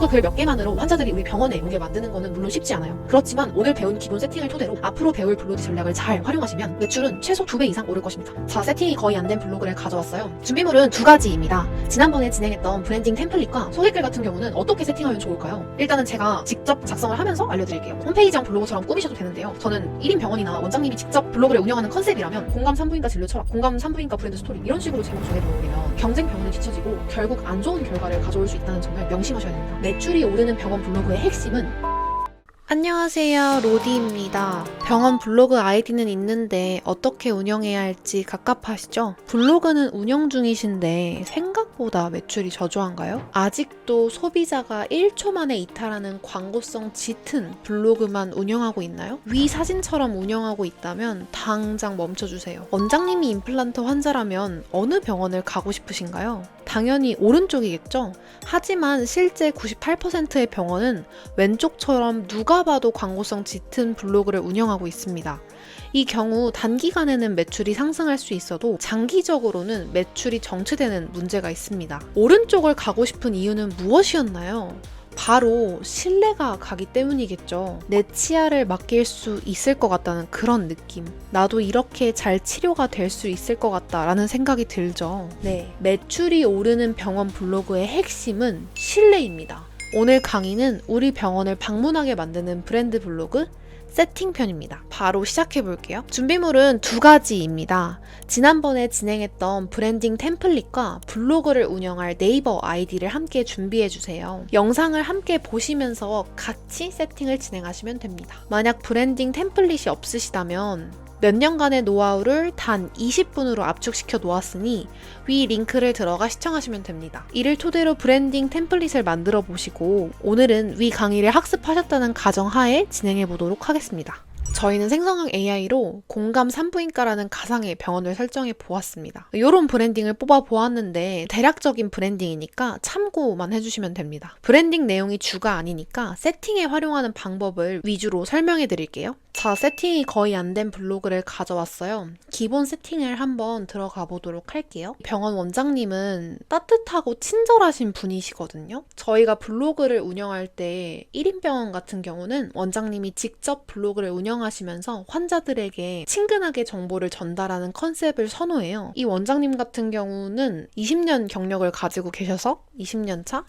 블로그 글 몇 개만으로 환자들이 우리 병원에 오게 만드는 거는 물론 쉽지 않아요. 그렇지만 오늘 배운 기본 세팅을 토대로 앞으로 배울 블로그 전략을 잘 활용하시면 매출은 최소 2배 이상 오를 것입니다. 자, 세팅이 거의 안 된 블로그를 가져왔어요. 준비물은 2가지입니다. 지난번에 진행했던 브랜딩 템플릿과 소개글 같은 경우는 어떻게 세팅하면 좋을까요? 일단은 제가 직접 작성을 하면서 알려드릴게요. 홈페이지형 블로그처럼 꾸미셔도 되는데요. 저는 1인 병원이나 원장님이 직접 블로그를 운영하는 컨셉이라면 공감 산부인과 진료 철학, 공감 산부인과 브랜드 스토리 이런 식으로 제목 정해놓으면 경쟁 병원은 뒤처지고 결국 안 좋은 결과를 가져올 수 있다는 점을 명심하셔야 됩니다. 매출이 오르는 병원 블로그의 핵심은 안녕하세요, 로디입니다. 병원 블로그 아이디는 있는데 어떻게 운영해야 할지 갑갑하시죠? 블로그는 운영 중이신데 생각보다 매출이 저조한가요? 아직도 소비자가 1초 만에 이탈하는 광고성 짙은 블로그만 운영하고 있나요? 위 사진처럼 운영하고 있다면 당장 멈춰주세요. 원장님이 임플란트 환자라면 어느 병원을 가고 싶으신가요? 당연히 오른쪽이겠죠? 하지만 실제 98%의 병원은 왼쪽처럼 누가 봐도 광고성 짙은 블로그를 운영하고 있습니다. 이 경우 단기간에는 매출이 상승할 수 있어도 장기적으로는 매출이 정체되는 문제가 있습니다. 오른쪽을 가고 싶은 이유는 무엇이었나요? 바로 신뢰가 가기 때문이겠죠. 내 치아를 맡길 수 있을 것 같다는 그런 느낌. 나도 이렇게 잘 치료가 될 수 있을 것 같다라는 생각이 들죠. 네, 매출이 오르는 병원 블로그의 핵심은 신뢰입니다. 오늘 강의는 우리 병원을 방문하게 만드는 브랜드 블로그 세팅편입니다. 바로 시작해 볼게요. 준비물은 2가지입니다. 지난번에 진행했던 브랜딩 템플릿과 블로그를 운영할 네이버 아이디를 함께 준비해 주세요. 영상을 함께 보시면서 같이 세팅을 진행하시면 됩니다. 만약 브랜딩 템플릿이 없으시다면 몇 년간의 노하우를 단 20분으로 압축시켜 놓았으니 위 링크를 들어가 시청하시면 됩니다. 이를 토대로 브랜딩 템플릿을 만들어 보시고 오늘은 위 강의를 학습하셨다는 가정하에 진행해 보도록 하겠습니다. 저희는 생성형 AI로 공감 산부인과라는 가상의 병원을 설정해 보았습니다. 이런 브랜딩을 뽑아 보았는데 대략적인 브랜딩이니까 참고만 해주시면 됩니다. 브랜딩 내용이 주가 아니니까 세팅에 활용하는 방법을 위주로 설명해 드릴게요. 자, 세팅이 거의 안 된 블로그를 가져왔어요. 기본 세팅을 한번 들어가 보도록 할게요. 병원 원장님은 따뜻하고 친절하신 분이시거든요. 저희가 블로그를 운영할 때 1인 병원 같은 경우는 원장님이 직접 블로그를 운영하시면서 환자들에게 친근하게 정보를 전달하는 컨셉을 선호해요. 이 원장님 같은 경우는 20년 경력을 가지고 계셔서 20년 차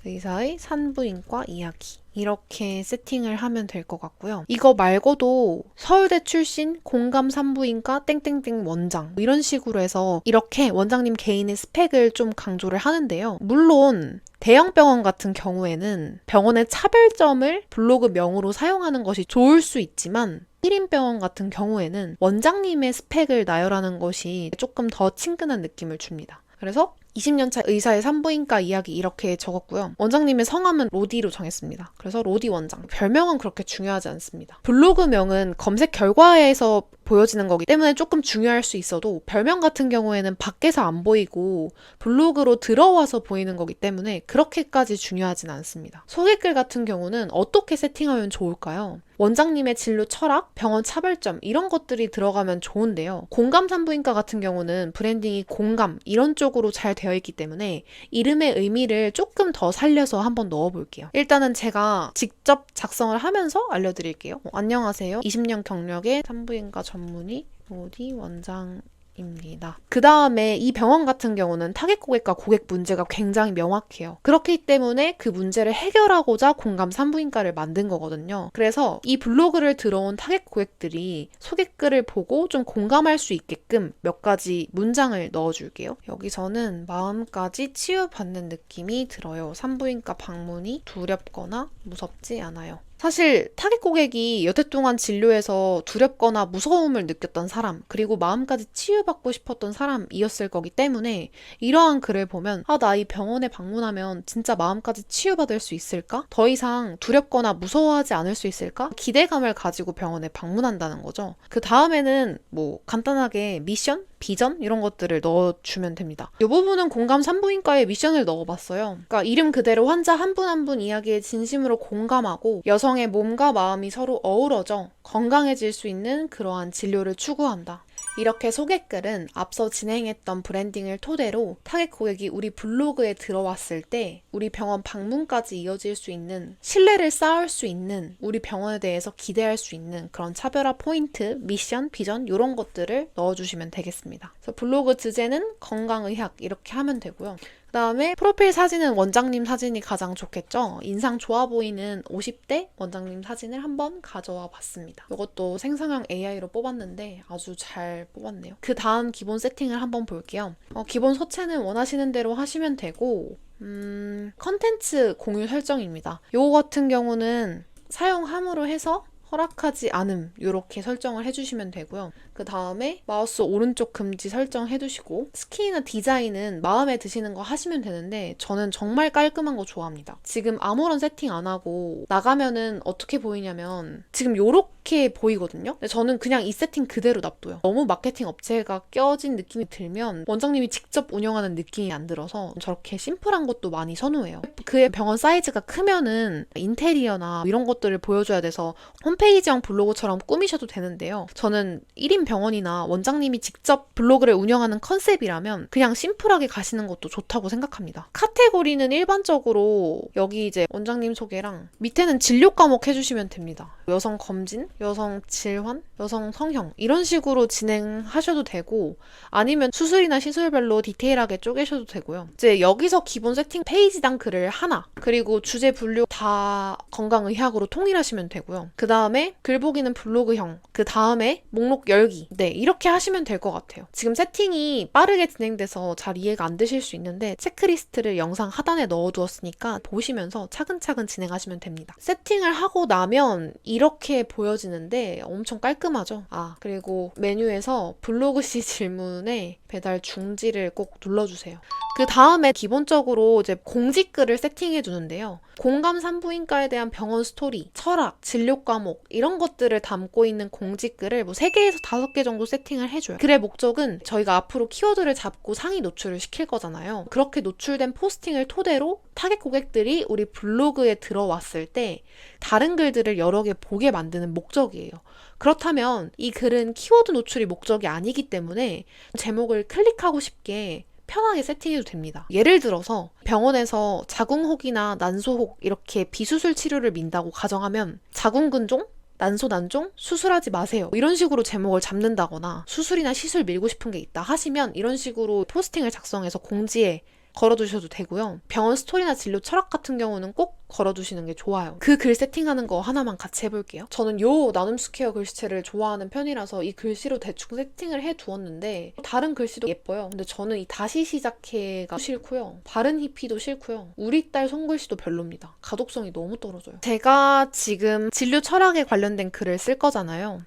의사의 산부인과 이야기 이렇게 세팅을 하면 될 것 같고요. 이거 말고도 서울대 출신 공감 산부인과 땡땡땡 원장 이런 식으로 해서 이렇게 원장님 개인의 스펙을 좀 강조를 하는데요. 물론 대형 병원 같은 경우에는 병원의 차별점을 블로그 명으로 사용하는 것이 좋을 수 있지만 1인 병원 같은 경우에는 원장님의 스펙을 나열하는 것이 조금 더 친근한 느낌을 줍니다. 그래서 20년차 의사의 산부인과 이야기 이렇게 적었고요. 원장님의 성함은 로디로 정했습니다. 그래서 로디 원장. 별명은 그렇게 중요하지 않습니다. 블로그명은 검색 결과에서 보여지는 거기 때문에 조금 중요할 수 있어도 별명 같은 경우에는 밖에서 안 보이고 블로그로 들어와서 보이는 거기 때문에 그렇게까지 중요하진 않습니다. 소개글 같은 경우는 어떻게 세팅하면 좋을까요? 원장님의 진료 철학, 병원 차별점 이런 것들이 들어가면 좋은데요. 공감 산부인과 같은 경우는 브랜딩이 공감 이런 쪽으로 잘 되어 있기 때문에 이름의 의미를 조금 더 살려서 한번 넣어볼게요. 일단은 제가 직접 작성을 하면서 알려드릴게요. 안녕하세요. 20년 경력의 산부인과 전문의 로디 원장 입니다. 그 다음에 이 병원 같은 경우는 타겟 고객과 고객 문제가 굉장히 명확해요. 그렇기 때문에 그 문제를 해결하고자 공감 산부인과를 만든 거거든요. 그래서 이 블로그를 들어온 타겟 고객들이 소개글을 보고 좀 공감할 수 있게끔 몇 가지 문장을 넣어줄게요. 여기서는 마음까지 치유받는 느낌이 들어요. 산부인과 방문이 두렵거나 무섭지 않아요. 사실 타겟 고객이 여태 동안 진료에서 두렵거나 무서움을 느꼈던 사람, 그리고 마음까지 치유받고 싶었던 사람이었을 거기 때문에 이러한 글을 보면 나 이 병원에 방문하면 진짜 마음까지 치유받을 수 있을까? 더 이상 두렵거나 무서워하지 않을 수 있을까? 기대감을 가지고 병원에 방문한다는 거죠. 그 다음에는 뭐 간단하게 미션? 비전? 이런 것들을 넣어주면 됩니다. 이 부분은 공감 산부인과에 미션을 넣어봤어요. 그러니까 이름 그대로 환자 한 분 한 분 이야기에 진심으로 공감하고 여성의 몸과 마음이 서로 어우러져 건강해질 수 있는 그러한 진료를 추구한다. 이렇게 소개글은 앞서 진행했던 브랜딩을 토대로 타겟 고객이 우리 블로그에 들어왔을 때 우리 병원 방문까지 이어질 수 있는, 신뢰를 쌓을 수 있는, 우리 병원에 대해서 기대할 수 있는 그런 차별화 포인트, 미션, 비전 이런 것들을 넣어주시면 되겠습니다. 그래서 블로그 주제는 건강의학 이렇게 하면 되고요. 그 다음에 프로필 사진은 원장님 사진이 가장 좋겠죠. 인상 좋아 보이는 50대 원장님 사진을 한번 가져와 봤습니다. 이것도 생성형 AI로 뽑았는데 아주 잘 뽑았네요. 그 다음 기본 세팅을 한번 볼게요. 기본 서체는 원하시는 대로 하시면 되고 컨텐츠 공유 설정입니다. 요거 같은 경우는 사용함으로 해서 허락하지 않음 이렇게 설정을 해주시면 되고요. 그 다음에 마우스 오른쪽 금지 설정해두시고 스킨이나 디자인은 마음에 드시는 거 하시면 되는데 저는 정말 깔끔한 거 좋아합니다. 지금 아무런 세팅 안 하고 나가면은 어떻게 보이냐면 지금 요렇게 보이거든요. 근데 저는 그냥 이 세팅 그대로 놔둬요. 너무 마케팅 업체가 껴진 느낌이 들면 원장님이 직접 운영하는 느낌이 안 들어서 저렇게 심플한 것도 많이 선호해요. 그의 병원 사이즈가 크면은 인테리어나 이런 것들을 보여줘야 돼서 홈페이지형 블로그처럼 꾸미셔도 되는데요. 저는 1인 병원이나 원장님이 직접 블로그를 운영하는 컨셉이라면 그냥 심플하게 가시는 것도 좋다고 생각합니다. 카테고리는 일반적으로 여기 이제 원장님 소개랑 밑에는 진료 과목 해주시면 됩니다. 여성 검진, 여성 질환, 여성 성형 이런 식으로 진행하셔도 되고 아니면 수술이나 시술별로 디테일하게 쪼개셔도 되고요. 이제 여기서 기본 세팅 페이지당 글을 하나 그리고 주제 분류 다 건강의학으로 통일하시면 되고요. 그 다음에 글 보기는 블로그형, 그 다음에 목록 열기 네 이렇게 하시면 될 것 같아요. 지금 세팅이 빠르게 진행돼서 잘 이해가 안 되실 수 있는데 체크리스트를 영상 하단에 넣어두었으니까 보시면서 차근차근 진행하시면 됩니다. 세팅을 하고 나면 이렇게 보여지는데 엄청 깔끔하죠. 그리고 메뉴에서 블로그 시 질문에 배달 중지를 꼭 눌러주세요. 그 다음에 기본적으로 이제 공지글을 세팅해 두는데요. 공감 산부인과에 대한 병원 스토리, 철학, 진료 과목 이런 것들을 담고 있는 공지글을 뭐 3개에서 5개 정도 세팅을 해줘요. 글의 목적은 저희가 앞으로 키워드를 잡고 상위 노출을 시킬 거잖아요. 그렇게 노출된 포스팅을 토대로 타겟 고객들이 우리 블로그에 들어왔을 때 다른 글들을 여러 개 보게 만드는 목적이에요. 그렇다면 이 글은 키워드 노출이 목적이 아니기 때문에 제목을 클릭하고 싶게 편하게 세팅해도 됩니다. 예를 들어서 병원에서 자궁혹이나 난소혹 이렇게 비수술 치료를 민다고 가정하면 자궁근종? 난소난종? 수술하지 마세요. 이런 식으로 제목을 잡는다거나 수술이나 시술 밀고 싶은 게 있다 하시면 이런 식으로 포스팅을 작성해서 공지에 걸어두셔도 되고요. 병원 스토리나 진료 철학 같은 경우는 꼭 걸어두시는 게 좋아요. 그 글 세팅하는 거 하나만 같이 해볼게요. 저는 요 나눔 스퀘어 글씨체를 좋아하는 편이라서 이 글씨로 대충 세팅을 해두었는데 다른 글씨도 예뻐요. 근데 저는 이 다시 시작해가 싫고요. 바른 히피도 싫고요. 우리 딸 손글씨도 별로입니다. 가독성이 너무 떨어져요. 제가 지금 진료 철학에 관련된 글을 쓸 거잖아요.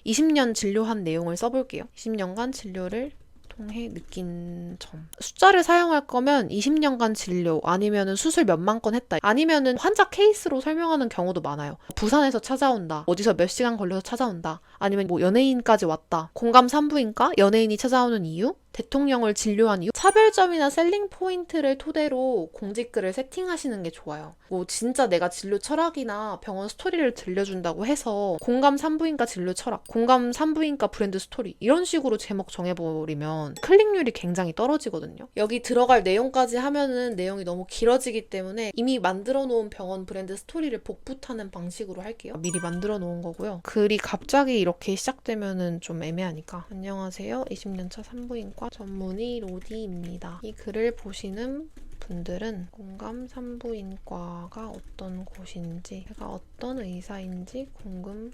20년 진료한 내용을 써볼게요. 20년간 진료를 통해 느낀 점. 숫자를 사용할 거면 20년간 진료 아니면은 수술 몇만 건 했다. 아니면은 환자 케이스로 설명하는 경우도 많아요. 부산에서 찾아온다. 어디서 몇 시간 걸려서 찾아온다. 아니면 뭐 연예인까지 왔다. 공감 산부인과 연예인이 찾아오는 이유? 대통령을 진료한 이유? 차별점이나 셀링 포인트를 토대로 공지글을 세팅하시는 게 좋아요. 뭐 진짜 내가 진료 철학이나 병원 스토리를 들려준다고 해서 공감 산부인과 진료 철학, 공감 산부인과 브랜드 스토리 이런 식으로 제목 정해버리면 클릭률이 굉장히 떨어지거든요. 여기 들어갈 내용까지 하면은 내용이 너무 길어지기 때문에 이미 만들어 놓은 병원 브랜드 스토리를 복붙하는 방식으로 할게요. 미리 만들어 놓은 거고요. 글이 갑자기 이렇게 시작되면은 좀 애매하니까. 안녕하세요. 20년차 산부인과 전문의 로디입니다. 이 글을 보시는 분들은 공감 산부인과가 어떤 곳인지, 제가 어떤 의사인지 궁금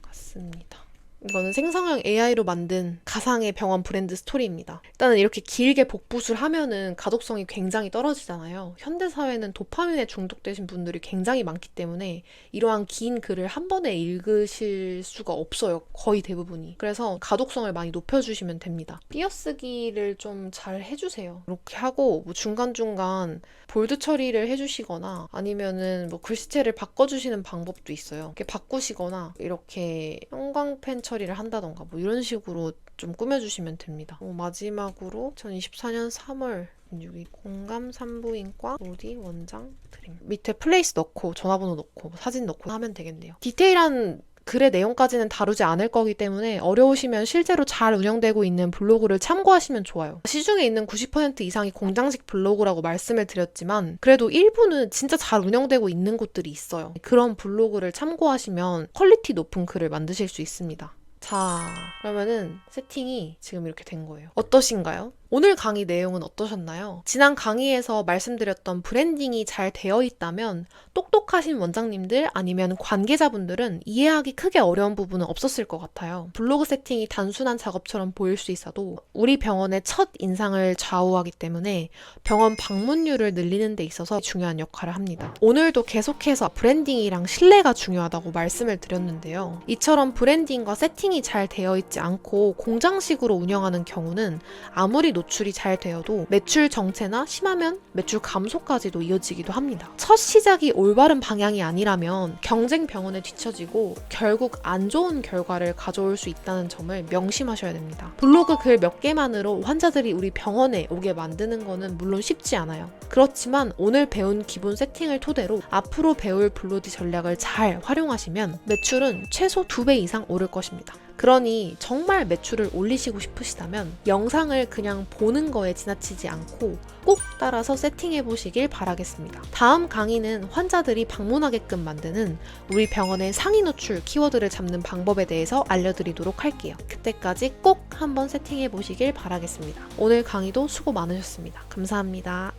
같습니다. 이거는 생성형 AI로 만든 가상의 병원 브랜드 스토리입니다. 일단은 이렇게 길게 복붙을 하면은 가독성이 굉장히 떨어지잖아요. 현대사회는 도파민에 중독되신 분들이 굉장히 많기 때문에 이러한 긴 글을 한 번에 읽으실 수가 없어요. 거의 대부분이. 그래서 가독성을 많이 높여주시면 됩니다. 띄어쓰기를 좀 잘 해주세요. 이렇게 하고 뭐 중간중간 볼드 처리를 해주시거나 아니면은 뭐 글씨체를 바꿔주시는 방법도 있어요. 이렇게 바꾸시거나 이렇게 형광펜 처리를 한다던가 뭐 이런 식으로 좀 꾸며주시면 됩니다. 마지막으로 2024년 3월 6일 공감 산부인과 로디 원장 드림 밑에 플레이스 넣고 전화번호 넣고 사진 넣고 하면 되겠네요. 디테일한 글의 내용까지는 다루지 않을 거기 때문에 어려우시면 실제로 잘 운영되고 있는 블로그를 참고하시면 좋아요. 시중에 있는 90% 이상이 공장식 블로그라고 말씀을 드렸지만 그래도 일부는 진짜 잘 운영되고 있는 곳들이 있어요. 그런 블로그를 참고하시면 퀄리티 높은 글을 만드실 수 있습니다. 자, 그러면은 세팅이 지금 이렇게 된 거예요. 어떠신가요? 오늘 강의 내용은 어떠셨나요? 지난 강의에서 말씀드렸던 브랜딩이 잘 되어 있다면 똑똑하신 원장님들 아니면 관계자분들은 이해하기 크게 어려운 부분은 없었을 것 같아요. 블로그 세팅이 단순한 작업처럼 보일 수 있어도 우리 병원의 첫 인상을 좌우하기 때문에 병원 방문율을 늘리는 데 있어서 중요한 역할을 합니다. 오늘도 계속해서 브랜딩이랑 신뢰가 중요하다고 말씀을 드렸는데요. 이처럼 브랜딩과 세팅이 잘 되어 있지 않고 공장식으로 운영하는 경우는 아무리 노출이 잘 되어도 매출 정체나 심하면 매출 감소까지도 이어지기도 합니다. 첫 시작이 올바른 방향이 아니라면 경쟁 병원에 뒤처지고 결국 안 좋은 결과를 가져올 수 있다는 점을 명심하셔야 됩니다. 블로그 글 몇 개만으로 환자들이 우리 병원에 오게 만드는 거는 물론 쉽지 않아요. 그렇지만 오늘 배운 기본 세팅을 토대로 앞으로 배울 블로디 전략을 잘 활용하시면 매출은 최소 2배 이상 오를 것입니다. 그러니 정말 매출을 올리시고 싶으시다면 영상을 그냥 보는 거에 지나치지 않고 꼭 따라서 세팅해 보시길 바라겠습니다. 다음 강의는 환자들이 방문하게끔 만드는 우리 병원의 상위 노출 키워드를 잡는 방법에 대해서 알려드리도록 할게요. 그때까지 꼭 한번 세팅해 보시길 바라겠습니다. 오늘 강의도 수고 많으셨습니다. 감사합니다.